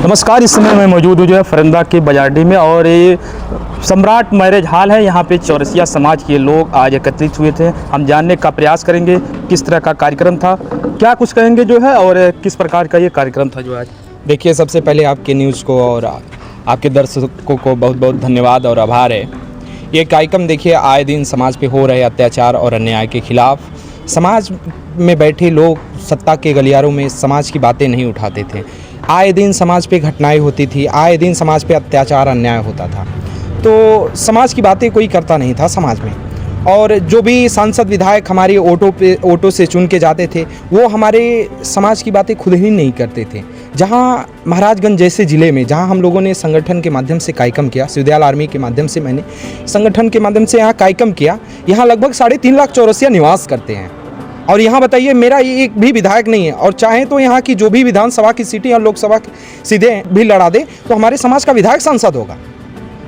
नमस्कार। इस समय मैं मौजूद हूँ जो है फरिंदा के बाजारडी में और ये सम्राट मैरिज हॉल है। यहाँ पे चौरसिया समाज के लोग आज एकत्रित हुए थे। हम जानने का प्रयास करेंगे किस तरह का कार्यक्रम था, क्या कुछ कहेंगे जो है और किस प्रकार का ये कार्यक्रम था जो आज। देखिए, सबसे पहले आपके न्यूज़ को और आपके दर्शकों को बहुत बहुत धन्यवाद और आभार है। ये कार्यक्रम देखिए आए दिन समाज पे हो रहे अत्याचार और अन्याय के खिलाफ समाज में बैठे लोग सत्ता के गलियारों में समाज की बातें नहीं उठाते थे। आए दिन समाज पे घटनाएं होती थी, आए दिन समाज पे अत्याचार अन्याय होता था, तो समाज की बातें कोई करता नहीं था समाज में। और जो भी सांसद विधायक हमारे ऑटो से चुन के जाते थे वो हमारे समाज की बातें खुद ही नहीं करते थे। जहां महाराजगंज जैसे ज़िले में जहां हम लोगों ने संगठन के माध्यम से कार्यक्रम किया, सिवदयाल आर्मी के माध्यम से मैंने संगठन के माध्यम से यहाँ कार्यक्रम किया। यहाँ लगभग 3.5 लाख चौरसिया निवास करते हैं। और यहाँ बताइए, मेरा एक भी विधायक नहीं है और चाहे तो यहाँ की जो भी विधानसभा की सीटें और लोकसभा की सीटें भी लड़ा दे तो हमारे समाज का विधायक सांसद होगा।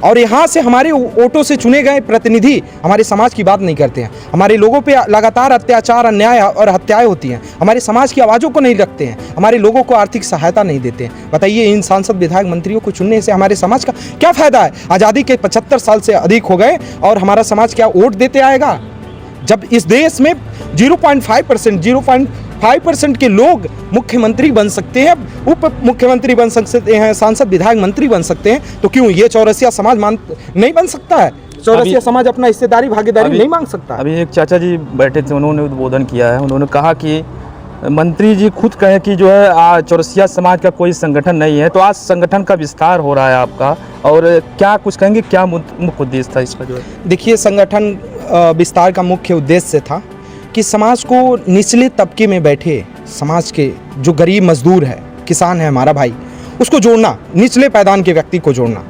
और यहाँ से हमारे ऑटो से चुने गए प्रतिनिधि हमारे समाज की बात नहीं करते हैं। हमारे लोगों पे लगातार अत्याचार, अन्याय और हत्याएं होती हैं। हमारे समाज की आवाज़ों को नहीं रखते हैं, हमारे लोगों को आर्थिक सहायता नहीं देते हैं। बताइए, इन सांसद विधायक मंत्रियों को चुनने से हमारे समाज का क्या फ़ायदा है? आज़ादी के 75 साल से अधिक हो गए और हमारा समाज क्या वोट देते आएगा? जब इस देश में 0.5% के लोग मुख्यमंत्री बन सकते हैं, उप मुख्यमंत्री बन सकते हैं, सांसद विधायक मंत्री बन सकते हैं, तो क्यों ये चौरसिया समाज नहीं बन सकता है? चौरसिया समाज अपना हिस्सेदारी भागीदारी नहीं मांग सकता। अभी एक चाचा जी बैठे थे, उन्होंने उद्बोधन किया है। उन्होंने कहा कि मंत्री जी खुद कहे कि जो है चौरसिया समाज का कोई संगठन नहीं है, तो आज संगठन का विस्तार हो रहा है आपका, और क्या कुछ कहेंगे, क्या मुख्य उद्देश्य था इसका जो है? देखिए, संगठन विस्तार का मुख्य उद्देश्य था कि समाज को निचले तबके में बैठे समाज के जो गरीब मजदूर है, किसान है हमारा भाई, उसको जोड़ना, निचले पायदान के व्यक्ति को जोड़ना।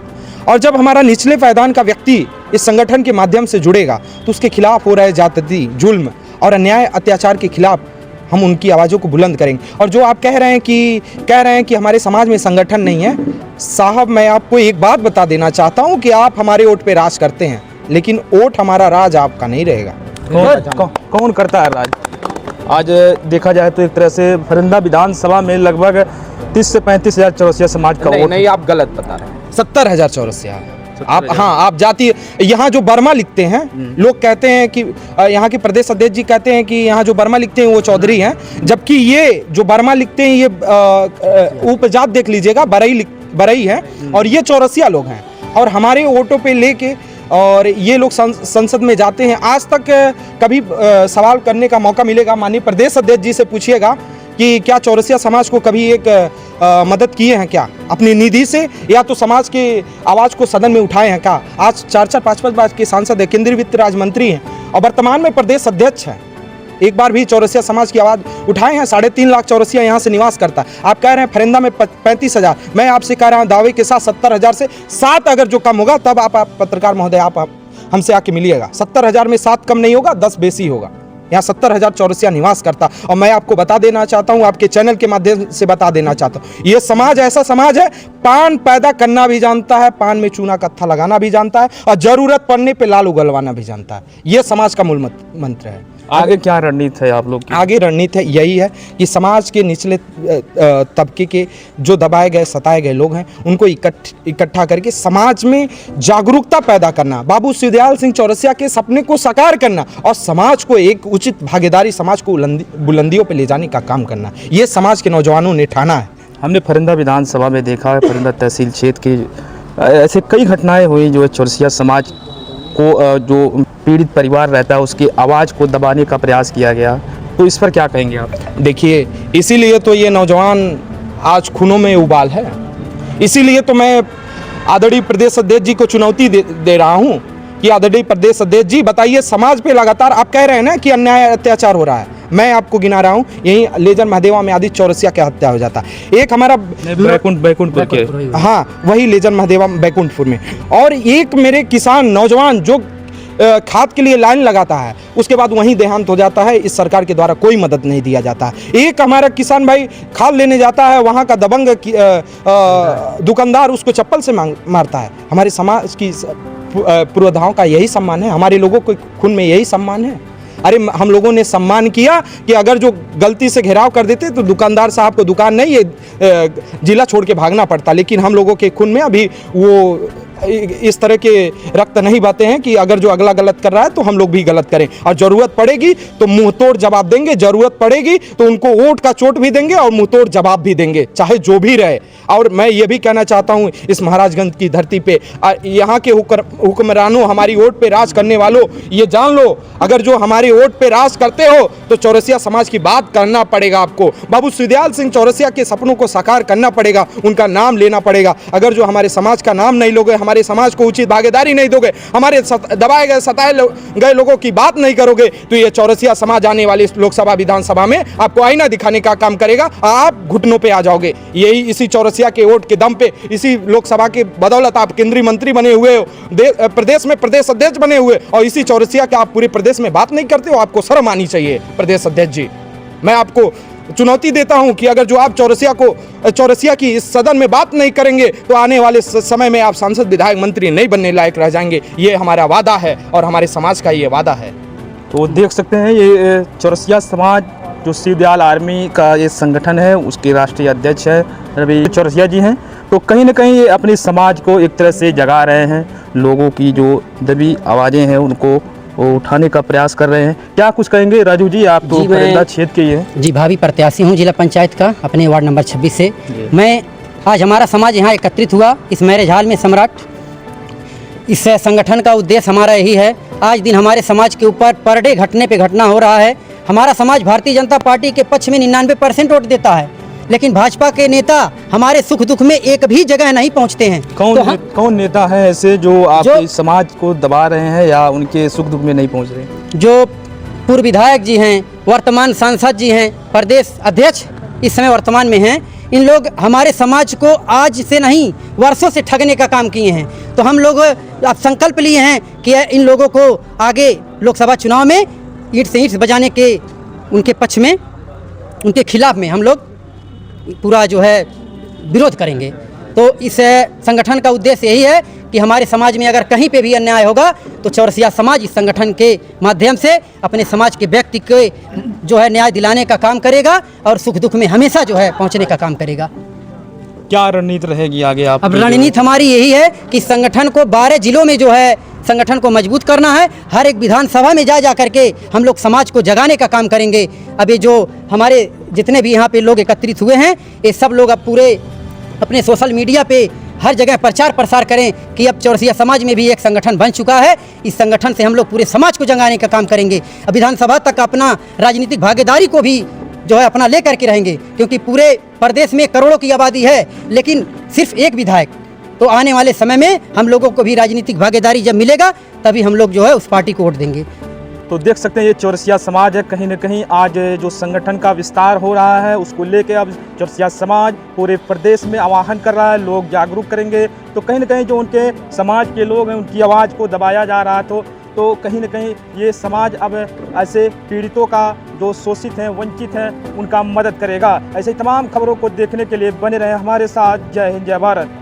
और जब हमारा निचले पायदान का व्यक्ति इस संगठन के माध्यम से जुड़ेगा तो उसके खिलाफ हो रहे जाति, जुल्म और अन्याय अत्याचार के खिलाफ हम उनकी आवाज़ों को बुलंद करेंगे। और जो आप कह रहे हैं कि हमारे समाज में संगठन नहीं है, साहब मैं आपको एक बात बता देना चाहता हूँ कि आप हमारे वोट पे राज करते हैं, लेकिन वोट हमारा राज आपका नहीं रहेगा। कौन करता है राज? आज देखा जाए तो एक तरह से फरिंदा विधानसभा में लगभग 30 से 35 हज़ार चौरसिया समाज का वोट। नहीं, आप गलत बता रहे हैं। 70,000 चौरसिया आप, हाँ, आप जाति, यहाँ जो बर्मा लिखते हैं, लोग कहते हैं कि यहाँ के प्रदेश अध्यक्ष जी कहते हैं कि यहाँ जो बर्मा लिखते हैं वो चौधरी हैं, जबकि ये जो बर्मा लिखते हैं ये उपजात देख लीजिएगा, बरई है, और ये चौरसिया लोग हैं। और हमारे ऑटो पे लेके और ये लोग संसद में जाते हैं। आज तक कभी सवाल करने का मौका मिलेगा, माननीय प्रदेश अध्यक्ष जी से पूछिएगा कि क्या चौरसिया समाज को कभी एक मदद किए हैं क्या अपनी निधि से, या तो समाज के आवाज़ को सदन में उठाए हैं क्या? आज 4-4, 5-5 बार के सांसद है, केंद्रीय वित्त राज्य मंत्री हैं और वर्तमान में प्रदेश अध्यक्ष हैं। एक बार भी चौरसिया समाज की आवाज़ उठाए हैं? 3.5 लाख चौरसिया यहाँ से निवास करता है। आप कह रहे हैं फरिंदा में 35,000, मैं आपसे कह रहा हूँ दावे के साथ 70,000 से 7 अगर जो कम होगा तब आप पत्रकार महोदय आप हमसे आके मिलिएगा। 70,000 में 7 कम नहीं होगा, 10 बेसी होगा। यहाँ 70,000 चौरसिया निवास करता। और मैं आपको बता देना चाहता हूँ, आपके चैनल के माध्यम से बता देना चाहता हूँ, ये समाज ऐसा समाज है, पान पैदा करना भी जानता है, पान में चूना कत्था लगाना भी जानता है, और जरूरत पड़ने पे लाल उगलवाना भी जानता है। ये समाज का मूल मंत्र है। आगे क्या रणनीति है आप लोग की? आगे रणनीति है यही है कि समाज के निचले तबके के जो दबाए गए, सताए गए लोग हैं, उनको इकट्ठा करके समाज में जागरूकता पैदा करना, बाबू शिवदयाल सिंह चौरसिया के सपने को साकार करना और समाज को एक उचित भागीदारी, समाज को बुलंदियों पर ले जाने का काम करना। ये समाज के नौजवानों ने ठाना है। हमने फरिंदा विधानसभा में देखा है, फरिंदा तहसील क्षेत्र की ऐसे कई घटनाएं हुई जो चौरसिया समाज को, जो पीड़ित परिवार रहता है, उसकी आवाज़ को दबाने का प्रयास किया गया। तो इस पर क्या कहेंगे आप? देखिए, इसीलिए तो ये नौजवान आज खूनों में उबाल है। इसीलिए तो मैं आदरणीय प्रदेश अध्यक्ष जी को चुनौती दे रहा हूँ कि आदरणीय प्रदेश अध्यक्ष जी बताइए, समाज पे लगातार आप कह रहे हैं ना कि अन्याय अत्याचार हो रहा है। मैं आपको गिना रहा हूँ, यहीं लेजर महादेवा में आदि चौरसिया की हत्या हो जाता है। एक हमारा बैकुंठपुर के, हाँ, वही लेजर महादेवा बैकुंठपुर में। और एक मेरे किसान नौजवान जो खाद के लिए लाइन लगाता है, उसके बाद वहीं देहांत हो जाता है। इस सरकार के द्वारा कोई मदद नहीं दिया जाता है। एक हमारा किसान भाई खाद लेने जाता है, वहाँ का दबंग दुकानदार उसको चप्पल से मारता है। हमारे समाज की पुरोधाओं का यही सम्मान है, हमारे लोगों के खून में यही सम्मान है। अरे हम लोगों ने सम्मान किया कि अगर जो गलती से घेराव कर देते तो दुकानदार साहब को दुकान नहीं, ये जिला छोड़ के भागना पड़ता। लेकिन हम लोगों के खून में अभी वो इस तरह के रक्त नहीं बहते हैं कि अगर जो अगला गलत कर रहा है तो हम लोग भी गलत करें, और ज़रूरत पड़ेगी तो मुंह तोड़ जवाब देंगे, ज़रूरत पड़ेगी तो उनको वोट का चोट भी देंगे और मुंह तोड़ जवाब भी देंगे, चाहे जो भी रहे। और मैं ये भी कहना चाहता हूँ इस महाराजगंज की धरती पे यहाँ के हुक्मरानों, हमारी वोट पे राज करने वालों, ये जान लो अगर जो हमारी वोट पे राज करते हो तो चौरसिया समाज की बात करना पड़ेगा आपको। बाबू सुखदयाल सिंह चौरसिया के सपनों को साकार करना पड़ेगा, उनका नाम लेना पड़ेगा। अगर जो हमारे समाज का नाम नहीं लोगे, हमारे समाज को उचित भागीदारी नहीं दोगे, हमारे दबाए गए सताए गए लोगों की बात नहीं करोगे, तो ये चौरसिया समाज आने वाली लोकसभा विधानसभा में आपको आईना दिखाने का काम करेगा, आप घुटनों पे आ जाओगे। यही इसी चौरसिया के वोट के दम पे, इसी लोकसभा के बदौलत आप केंद्रीय मंत्री बने हुए हो, प्रदेश में प्रदेश अध्यक्ष बने हुए, और इसी चौरसिया के आप पूरे प्रदेश में बात नहीं करते हो। आपको शर्म आनी चाहिए प्रदेश अध्यक्ष जी। मैं आपको चुनौती देता हूं कि अगर जो आप चौरसिया की इस सदन में बात नहीं करेंगे तो आने वाले समय में आप सांसद, विधायक, मंत्री नहीं बनने लायक रह जाएंगे। ये हमारा वादा है और हमारे समाज का ये वादा है। तो देख सकते हैं ये चौरसिया समाज जो शिवदयाल आर्मी का ये संगठन है, उसके राष्ट्रीय अध्यक्ष है रवि चौरसिया जी हैं। तो कहीं ना कहीं ये अपने समाज को एक तरह से जगा रहे हैं, लोगों की जो दबी आवाज़ें हैं उनको वो उठाने का प्रयास कर रहे हैं। क्या कुछ कहेंगे राजू जी, आप तो फरिंदा क्षेत्र के हैं। जी, भावी प्रत्याशी हूँ जिला पंचायत का अपने वार्ड नंबर 26 से। मैं आज हमारा समाज यहाँ एकत्रित हुआ इस मैरिज हॉल में सम्राट। इस संगठन का उद्देश्य हमारा यही है, आज दिन हमारे समाज के ऊपर पर डे घटने पे घटना हो रहा है। हमारा समाज भारतीय जनता पार्टी के पक्ष में 99% वोट देता है, लेकिन भाजपा के नेता हमारे सुख दुख में एक भी जगह नहीं पहुंचते हैं। कौन नेता है ऐसे जो आपके समाज को दबा रहे हैं या उनके सुख दुख में नहीं पहुंच रहे? जो पूर्व विधायक जी हैं, वर्तमान सांसद जी हैं, प्रदेश अध्यक्ष इस समय वर्तमान में हैं, इन लोग हमारे समाज को आज से नहीं वर्षों से ठगने का काम किए हैं। तो हम लोग अब संकल्प लिए हैं कि इन लोगों को आगे लोकसभा चुनाव में ईंट से ईंट बजाने के उनके पक्ष में, उनके खिलाफ में हम लोग पूरा जो है विरोध करेंगे। तो इस संगठन का उद्देश्य यही है कि हमारे समाज में अगर कहीं पे भी अन्याय होगा तो चौरसिया समाज इस संगठन के माध्यम से अपने समाज के व्यक्ति के जो है न्याय दिलाने का काम करेगा और सुख दुख में हमेशा जो है पहुंचने का काम करेगा। क्या रणनीति रहेगी आगे आप? अब रणनीति हमारी यही है कि संगठन को 12 जिलों में जो है संगठन को मजबूत करना है। हर एक विधानसभा में जा करके हम लोग समाज को जगाने का काम करेंगे। अब ये जो हमारे जितने भी यहाँ पे लोग एकत्रित हुए हैं, ये सब लोग अब पूरे अपने सोशल मीडिया पे हर जगह प्रचार प्रसार करें कि अब चौरसिया समाज में भी एक संगठन बन चुका है। इस संगठन से हम लोग पूरे समाज को जगाने का काम करेंगे। अब विधानसभा तक अपना राजनीतिक भागीदारी को भी जो है अपना ले करके रहेंगे, क्योंकि पूरे प्रदेश में करोड़ों की आबादी है लेकिन सिर्फ एक विधायक। तो आने वाले समय में हम लोगों को भी राजनीतिक भागीदारी जब मिलेगा तभी हम लोग जो है उस पार्टी को वोट देंगे। तो देख सकते हैं ये चौरसिया समाज है, कहीं ना कहीं आज जो संगठन का विस्तार हो रहा है उसको लेके अब चौरसिया समाज पूरे प्रदेश में आह्वान कर रहा है, लोग जागरूक करेंगे। तो कहीं ना कहीं जो उनके समाज के लोग हैं उनकी आवाज़ को दबाया जा रहा है, तो कहीं ना कहीं ये समाज अब ऐसे पीड़ितों का जो शोषित हैं, वंचित हैं, उनका मदद करेगा। ऐसे तमाम खबरों को देखने के लिए बने रहें हमारे साथ। जय हिंद, जय भारत।